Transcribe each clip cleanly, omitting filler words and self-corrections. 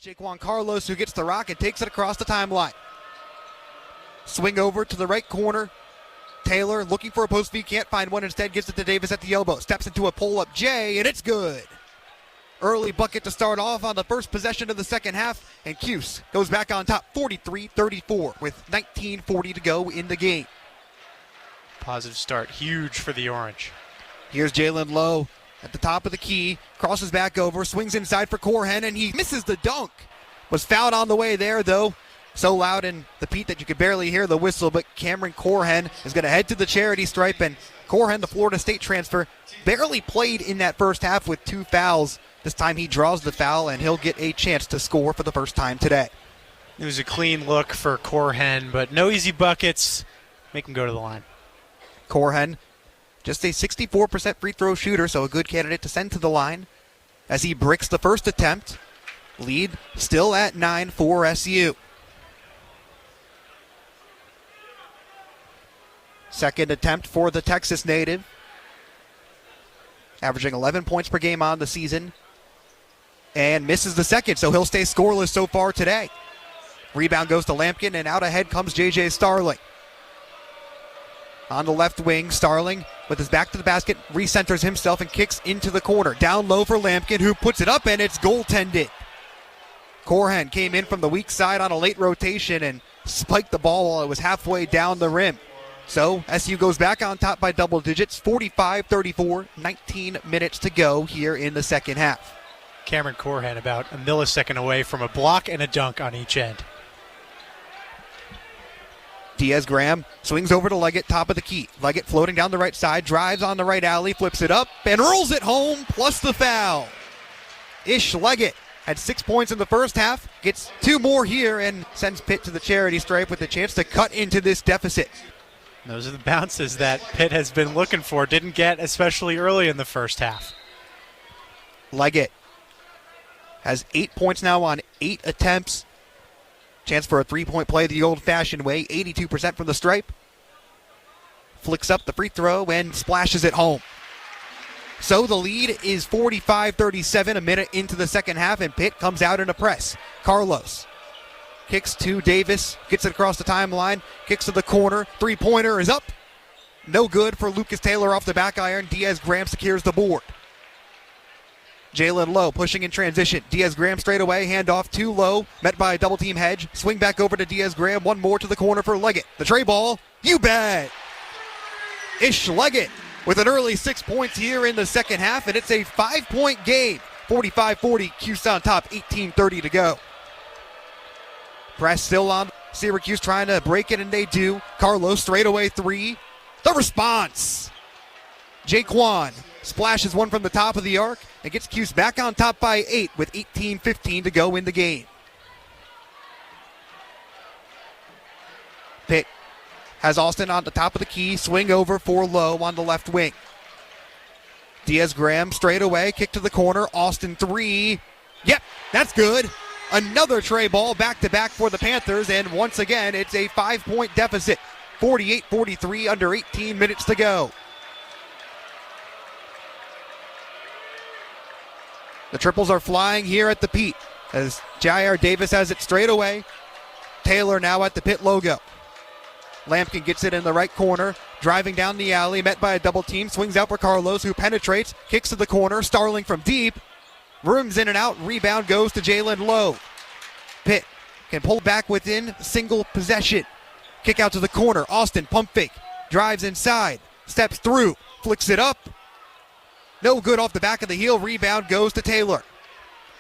Jaquan Carlos, who gets the rock and takes it across the timeline. Swing over to the right corner. Taylor looking for a post feed, can't find one, instead gives it to Davis at the elbow. Steps into a pull-up J, and it's good. Early bucket to start off on the first possession of the second half, and Cuse goes back on top 43-34 with 19:40 to go in the game. Positive start, huge for the Orange. Here's Jalen Lowe at the top of the key, crosses back over, swings inside for Corhen, and he misses the dunk. Was fouled on the way there, though. So loud in the Pete that you could barely hear the whistle, but Cameron Corhen is going to head to the charity stripe, and Corhen, the Florida State transfer, barely played in that first half with 2 fouls. This time he draws the foul, and he'll get a chance to score for the first time today. It was a clean look for Corhen, but no easy buckets. Make him go to the line. Corhen, just a 64% free throw shooter, so a good candidate to send to the line as he bricks the first attempt. Lead still at 9 for SU. Second attempt for the Texas native. Averaging 11 points per game on the season. And misses the second, so he'll stay scoreless so far today. Rebound goes to Lampkin, and out ahead comes J.J. Starling. On the left wing, Starling, with his back to the basket, recenters himself and kicks into the corner. Down low for Lampkin, who puts it up, and it's goaltended. Corhen came in from the weak side on a late rotation and spiked the ball while it was halfway down the rim. So SU goes back on top by double digits, 45-34, 19 minutes to go here in the second half. Cameron Corhen about a millisecond away from a block and a dunk on each end. Diaz-Graham swings over to Leggett, top of the key. Leggett floating down the right side, drives on the right alley, flips it up, and rolls it home, plus the foul. Ish Leggett had 6 points in the first half, gets 2 more here, and sends Pitt to the charity stripe with a chance to cut into this deficit. Those are the bounces that Pitt has been looking for, didn't get especially early in the first half. Leggett has 8 points now on 8 attempts. Chance for a three-point play the old-fashioned way, 82% from the stripe. Flicks up the free throw and splashes it home. So the lead is 45-37, a minute into the second half, and Pitt comes out in a press. Carlos kicks to Davis, gets it across the timeline, kicks to the corner, three-pointer is up. No good for Lucas Taylor off the back iron. Diaz-Graham secures the board. Jalen Lowe pushing in transition. Diaz-Graham straight away, handoff to Lowe, met by a double-team hedge. Swing back over to Diaz-Graham, one more to the corner for Leggett. The tray ball, you bet! Ish Leggett with an early 6 points here in the second half, and it's a 5-point game. 45-40, Cuse on top, 18:30 to go. Press still on. Syracuse trying to break it, and they do. Carlos straight away three. The response. Jaquan splashes one from the top of the arc and gets Cuse back on top by 8 with 18:15 to go in the game. Pitt has Austin on the top of the key. Swing over for Lowe on the left wing. Diaz-Graham straight away. Kick to the corner. Austin three. Yep, that's good. Another tray ball back-to-back for the Panthers, and once again, it's a 5-point deficit. 48-43, under 18 minutes to go. The triples are flying here at the Pete as Jair Davis has it straight away. Taylor now at the Pitt logo. Lampkin gets it in the right corner, driving down the alley, met by a double team, swings out for Carlos, who penetrates, kicks to the corner, Starling from deep. Rooms in and out, rebound goes to Jalen Lowe. Pitt can pull back within single possession. Kick out to the corner, Austin pump fake, drives inside, steps through, flicks it up. No good off the back of the heel, rebound goes to Taylor.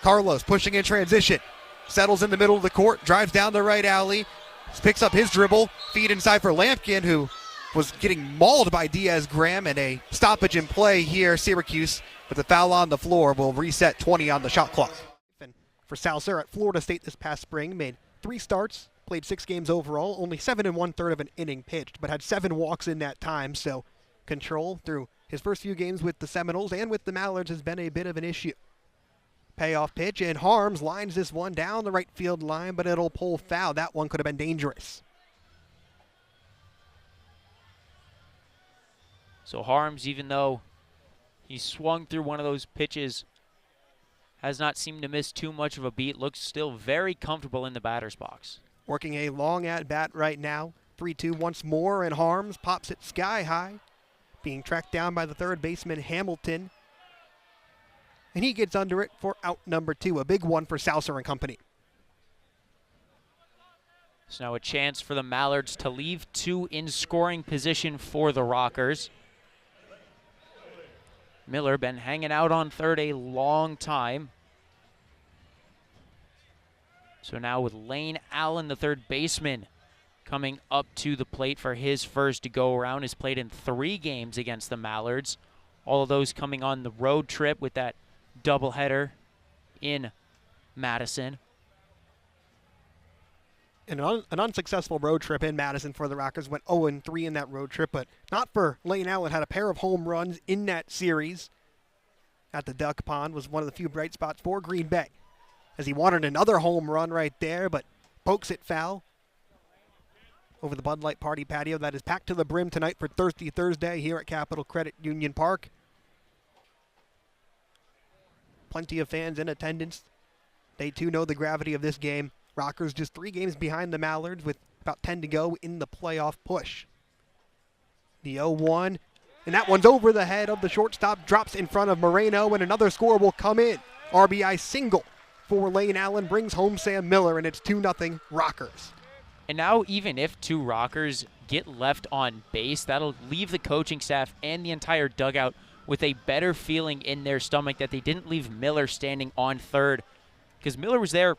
Carlos pushing in transition, settles in the middle of the court, drives down the right alley, picks up his dribble, feed inside for Lampkin, who was getting mauled by Diaz-Graham, and a stoppage in play here. Syracuse with the foul on the floor will reset 20 on the shot clock. And for Salser at Florida State this past spring, made 3 starts, played 6 games overall, only 7 1/3 of an inning pitched, but had 7 walks in that time, so control through his first few games with the Seminoles and with the Mallards has been a bit of an issue. Payoff pitch, and Harms lines this one down the right field line, but it'll pull foul. That one could have been dangerous. So Harms, even though he swung through one of those pitches has not seemed to miss too much of a beat. Looks still very comfortable in the batter's box. Working a long at-bat right now. 3-2 once more, and Harms pops it sky high. Being tracked down by the third baseman, Hamilton. And he gets under it for out number 2. A big one for Saucer and company. So now a chance for the Mallards to leave 2 in scoring position for the Rockers. Miller been hanging out on third a long time. So now with Lane Allen, the third baseman, coming up to the plate for his first go-around. Has played in 3 games against the Mallards. All of those coming on the road trip with that doubleheader in Madison. And an unsuccessful road trip in Madison for the Rockers. Went 0-3 in that road trip, but not for Lane Allen. Had a pair of home runs in that series at the Duck Pond. Was one of the few bright spots for Green Bay, as he wanted another home run right there, but pokes it foul over the Bud Light Party patio that is packed to the brim tonight for Thirsty Thursday here at Capital Credit Union Park. Plenty of fans in attendance. They too know the gravity of this game. Rockers just 3 games behind the Mallards with about 10 to go in the playoff push. The 0-1, and that one's over the head of the shortstop, drops in front of Moreno, and another score will come in. RBI single for Lane Allen brings home Sam Miller, and it's 2-0 Rockers. And now even if 2 Rockers get left on base, that'll leave the coaching staff and the entire dugout with a better feeling in their stomach that they didn't leave Miller standing on third, because Miller was there,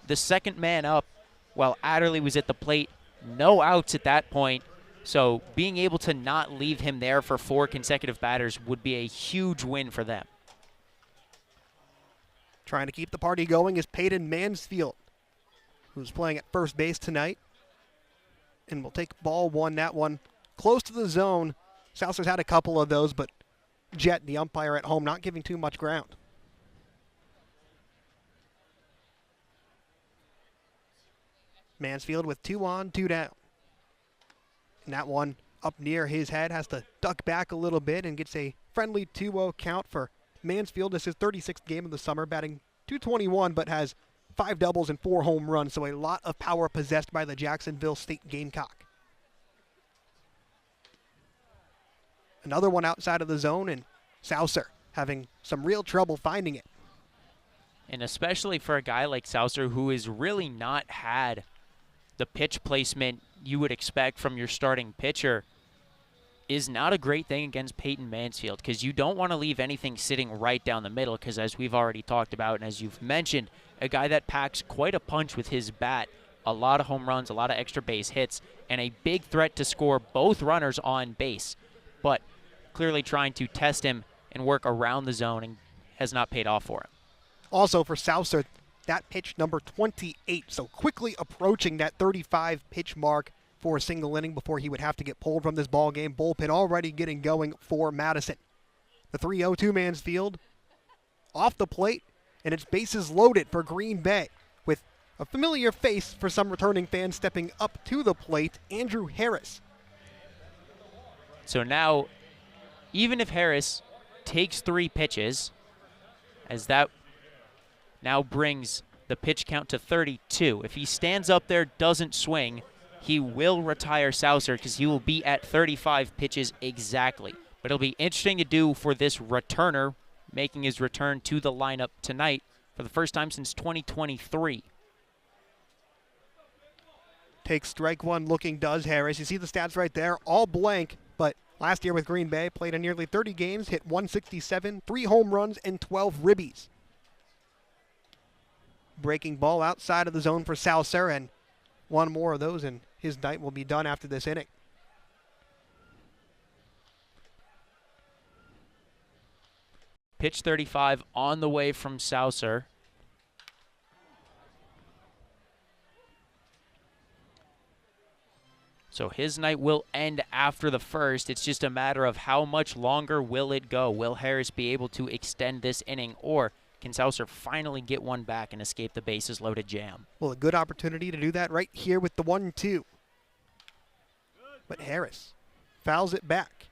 the second man up, while Adderley was at the plate. No outs at that point. So being able to not leave him there for 4 consecutive batters would be a huge win for them. Trying to keep the party going is Peyton Mansfield, who's playing at first base tonight. And will take ball 1. That one close to the zone. Saucer's had a couple of those, but Jet, the umpire at home, not giving too much ground. Mansfield with 2 on, 2 down. And that one up near his head, has to duck back a little bit and gets a friendly 2-0 count for Mansfield. This is his 36th game of the summer, batting .221, but has 5 doubles and 4 home runs, so a lot of power possessed by the Jacksonville State Gamecock. Another one outside of the zone, and Saucer having some real trouble finding it. And especially for a guy like Saucer, who has really not had the pitch placement you would expect from your starting pitcher, is not a great thing against Peyton Mansfield, because you don't want to leave anything sitting right down the middle, because as we've already talked about and as you've mentioned, a guy that packs quite a punch with his bat, a lot of home runs, a lot of extra base hits, and a big threat to score both runners on base. But clearly trying to test him and work around the zone and has not paid off for him. Also for Saucer, that pitch number 28, so quickly approaching that 35 pitch mark for a single inning before he would have to get pulled from this ball game. Bullpen already getting going for Madison. The 3-0 Mansfield off the plate, and it's bases loaded for Green Bay with a familiar face for some returning fans stepping up to the plate, Andrew Harris. So now, even if Harris takes 3 pitches, as that now brings the pitch count to 32. If he stands up there, doesn't swing, he will retire Saucer because he will be at 35 pitches exactly. But it'll be interesting to do for this returner, making his return to the lineup tonight for the first time since 2023. Takes strike 1 looking, does Harris. You see the stats right there, all blank, but last year with Green Bay, played in nearly 30 games, hit 167, 3 home runs, and 12 ribbies. Breaking ball outside of the zone for Saucer, and one more of those, and his night will be done after this inning. Pitch 35 on the way from Saucer. So his night will end after the first. It's just a matter of how much longer will it go. Will Harris be able to extend this inning, or can Saucer finally get one back and escape the bases loaded jam? Well, a good opportunity to do that right here with the 1-2. But Harris fouls it back.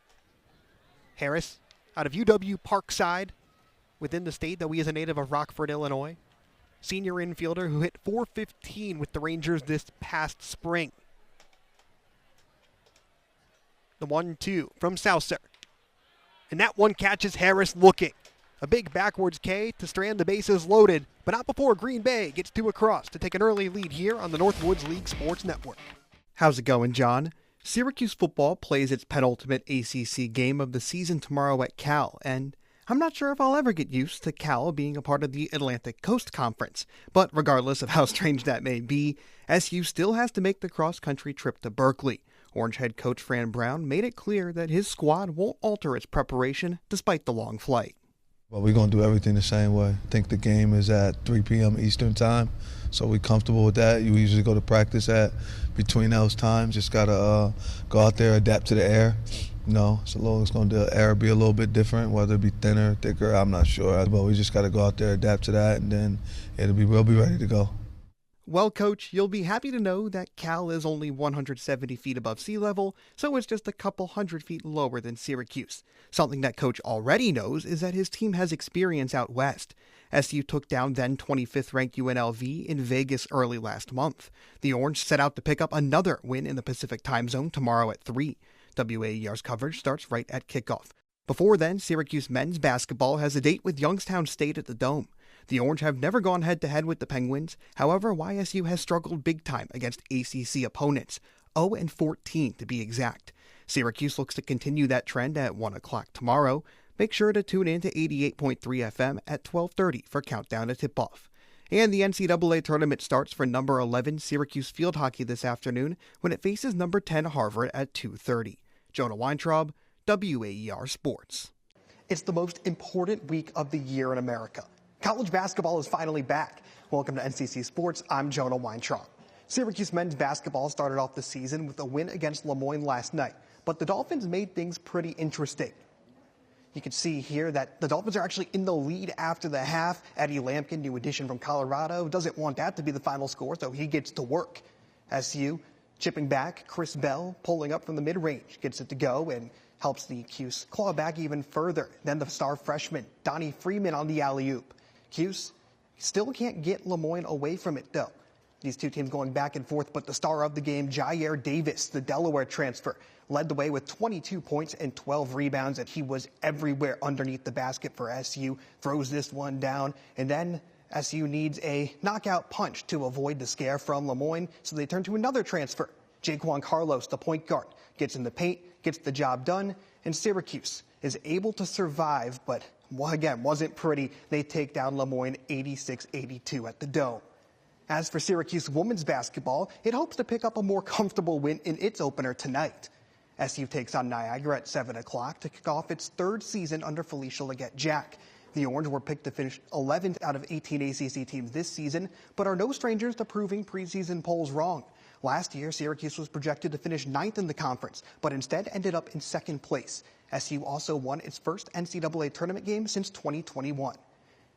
Harris out of UW Parkside within the state, though he is a native of Rockford, Illinois. Senior infielder who hit .415 with the Rangers this past spring. The 1-2 from Souser. And that one catches Harris looking. A big backwards K to strand the bases loaded, but not before Green Bay gets two across to take an early lead here on the Northwoods League Sports Network. How's it going, John? Syracuse football plays its penultimate ACC game of the season tomorrow at Cal, and I'm not sure if I'll ever get used to Cal being a part of the Atlantic Coast Conference. But regardless of how strange that may be, SU still has to make the cross-country trip to Berkeley. Orange head coach Fran Brown made it clear that his squad won't alter its preparation despite the long flight. Well, we're going to do everything the same way. I think the game is at 3 p.m. Eastern time, so we're comfortable with that. You usually go to practice at between those times. Just got to go out there, adapt to the air. It's going to the air be a little bit different, whether it be thinner, thicker, I'm not sure. But we just got to go out there, adapt to that, and then we'll be ready to go. Well, Coach, you'll be happy to know that Cal is only 170 feet above sea level, so it's just a couple hundred feet lower than Syracuse. Something that Coach already knows is that his team has experience out west. SU took down then 25th-ranked UNLV in Vegas early last month. The Orange set out to pick up another win in the Pacific time zone tomorrow at 3. WAER's coverage starts right at kickoff. Before then, Syracuse men's basketball has a date with Youngstown State at the Dome. The Orange have never gone head-to-head with the Penguins. However, YSU has struggled big time against ACC opponents, 0-14 to be exact. Syracuse looks to continue that trend at 1 o'clock tomorrow. Make sure to tune in to 88.3 FM at 12:30 for Countdown to Tip-Off. And the NCAA tournament starts for number 11 Syracuse field hockey this afternoon when it faces number 10 Harvard at 2:30. Jonah Weintraub, WAER Sports. It's the most important week of the year in America. College basketball is finally back. Welcome to NCC Sports. I'm Jonah Weintraub. Syracuse men's basketball started off the season with a win against Lemoyne last night, but the Dolphins made things pretty interesting. You can see here that the Dolphins are actually in the lead after the half. Eddie Lampkin, new addition from Colorado, doesn't want that to be the final score, so he gets to work. SU chipping back, Chris Bell pulling up from the mid-range, gets it to go and helps the Cuse claw back even further. Then the star freshman, Donnie Freeman on the alley-oop. Cuse still can't get Lemoyne away from it, though. These two teams going back and forth, but the star of the game, Jair Davis, the Delaware transfer, led the way with 22 points and 12 rebounds, and he was everywhere underneath the basket for SU, throws this one down, and then SU needs a knockout punch to avoid the scare from Lemoyne, so they turn to another transfer. Jaquan Carlos, the point guard, gets in the paint, gets the job done, and Syracuse is able to survive, but again, wasn't pretty. They take down Lemoyne 86-82 at the Dome. As for Syracuse women's basketball, it hopes to pick up a more comfortable win in its opener tonight. SU takes on Niagara at 7 o'clock to kick off its third season under Felicia Leggett-Jack. The Orange were picked to finish 11th out of 18 ACC teams this season, but are no strangers to proving preseason polls wrong. Last year, Syracuse was projected to finish 9th in the conference, but instead ended up in second place. SU also won its first NCAA tournament game since 2021.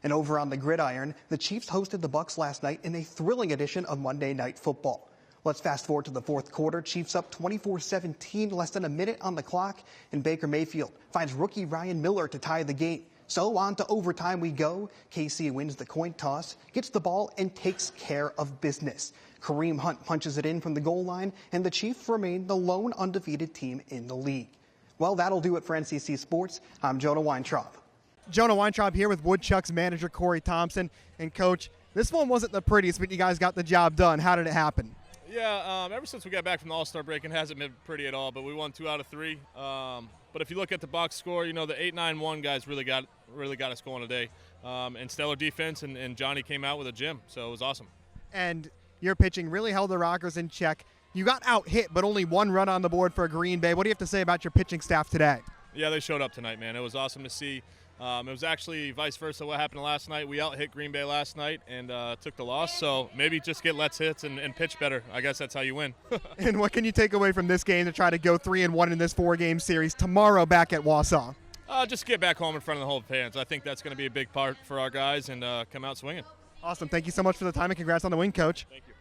And over on the gridiron, the Chiefs hosted the Bucks last night in a thrilling edition of Monday Night Football. Let's fast forward to the fourth quarter. Chiefs up 24-17, less than a minute on the clock, and Baker Mayfield finds rookie Ryan Miller to tie the game. So on to overtime we go. KC wins the coin toss, gets the ball, and takes care of business. Kareem Hunt punches it in from the goal line, and the Chiefs remain the lone undefeated team in the league. Well, that'll do it for NCC Sports. I'm Jonah Weintraub. Jonah Weintraub here with Woodchuck's manager, Corey Thompson. And, Coach, this one wasn't the prettiest, but you guys got the job done. How did it happen? Yeah, ever since we got back from the All-Star break, it hasn't been pretty at all, but we won 2 out of 3. But if you look at the box score, the 8-9-1 guys really got us going today. And stellar defense, and Johnny came out with a gem, so it was awesome. And your pitching really held the Rockers in check. You got out-hit, but only 1 run on the board for Green Bay. What do you have to say about your pitching staff today? Yeah, they showed up tonight, man. It was awesome to see. It was actually vice versa what happened last night. We out-hit Green Bay last night and took the loss, so maybe just get less hits and pitch better. I guess that's how you win. And what can you take away from this game to try to go 3-1 in this 4-game series tomorrow back at Wausau? Just get back home in front of the whole fans. I think that's going to be a big part for our guys and come out swinging. Awesome. Thank you so much for the time and congrats on the win, Coach. Thank you.